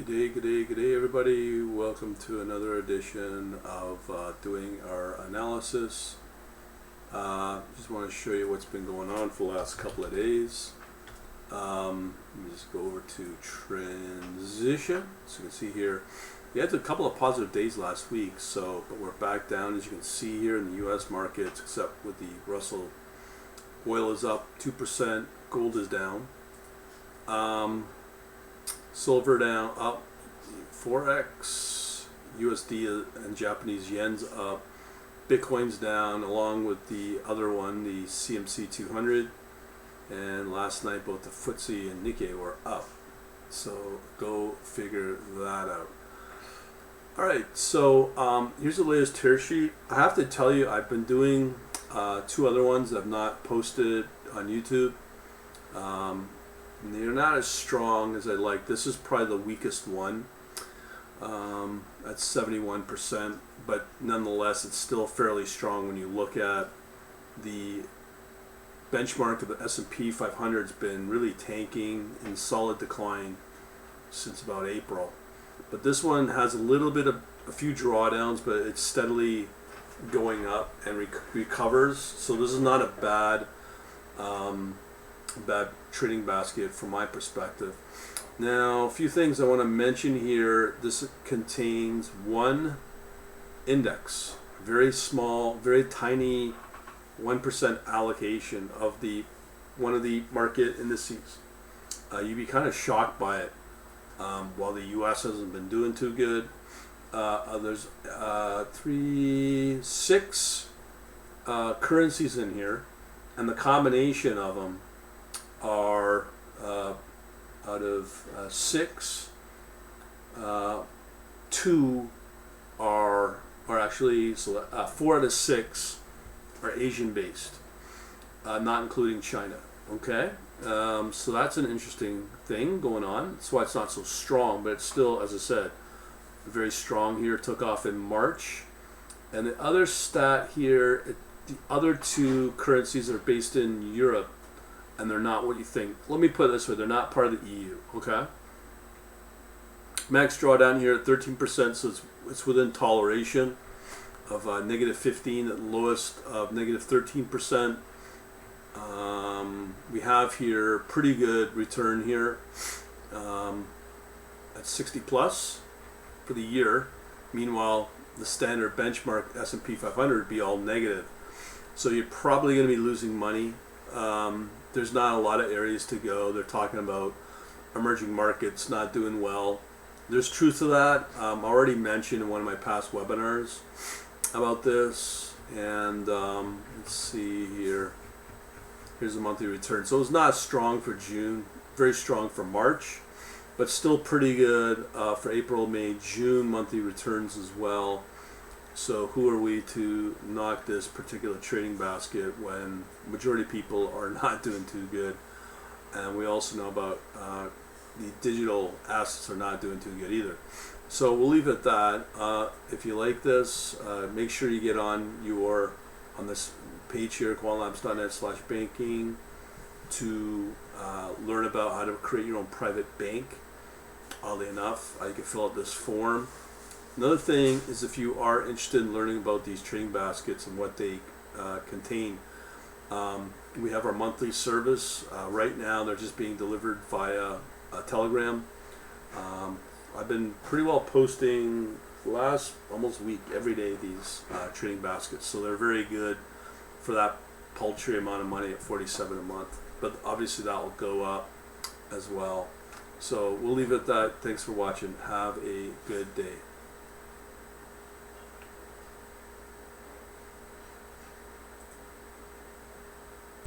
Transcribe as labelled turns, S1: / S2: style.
S1: Good day, everybody. Welcome to another edition of doing our analysis. Just want to show you what's been going on for the last couple of days. Let me just go over to transition. So you can see here, we had a couple of positive days last week, but we're back down, as you can see here in the U.S. markets, except with the Russell. Oil is up 2%, gold is down. Silver down, up, forex, USD and Japanese yen's up, Bitcoin's down along with the other one, the CMC 200, and last night both the FTSE and Nikkei were up. So go figure that out. Alright, so here's the latest tear sheet. I have to tell you, I've been doing two other ones that I've not posted on YouTube. They're not as strong as I like. This is probably the weakest one. That's 71%, but nonetheless, it's still fairly strong when you look at the benchmark of the S&P 500. Has been really tanking in solid decline since about April. But this one has a few drawdowns, but it's steadily going up and recovers. So this is not a bad trading basket from my perspective. Now, a few things I want to mention here. This contains one index, very small, very tiny 1% allocation of one of the market indices. You'd be kind of shocked by it. While the US hasn't been doing too good, there's six currencies in here, and the combination of them are out of six, two are actually, so 4 out of 6 are Asian based, not including China. Okay, so that's an interesting thing going on. That's why it's not so strong, but it's still, as I said, very strong here. Took off in March. And the other stat here, the other two currencies are based in Europe, and they're not what you think. Let me put it this way, they're not part of the EU, okay? Max drawdown here at 13%, so it's within toleration of negative 15, at the lowest of negative 13%. We have here pretty good return here at 60 plus for the year. Meanwhile, the standard benchmark S&P 500 would be all negative. So you're probably going to be losing money. There's not a lot of areas to go. They're talking about emerging markets not doing well. There's truth to that. I already mentioned in one of my past webinars about this. And let's see here. Here's the monthly return. So it's not strong for June, very strong for March, but still pretty good for April, May, June monthly returns as well. So who are we to knock this particular trading basket when majority of people are not doing too good? And we also know about the digital assets are not doing too good either. So we'll leave it at that. If you like this, make sure you get on this page here, quantlabs.net/banking, to learn about how to create your own private bank. Oddly enough, you can fill out this form. Another thing is, if you are interested in learning about these trading baskets and what they contain, we have our monthly service. Right now, they're just being delivered via Telegram. I've been pretty well posting last almost week, every day, these trading baskets. So they're very good for that paltry amount of money at $47 a month. But obviously that will go up as well. So we'll leave it at that. Thanks for watching. Have a good day.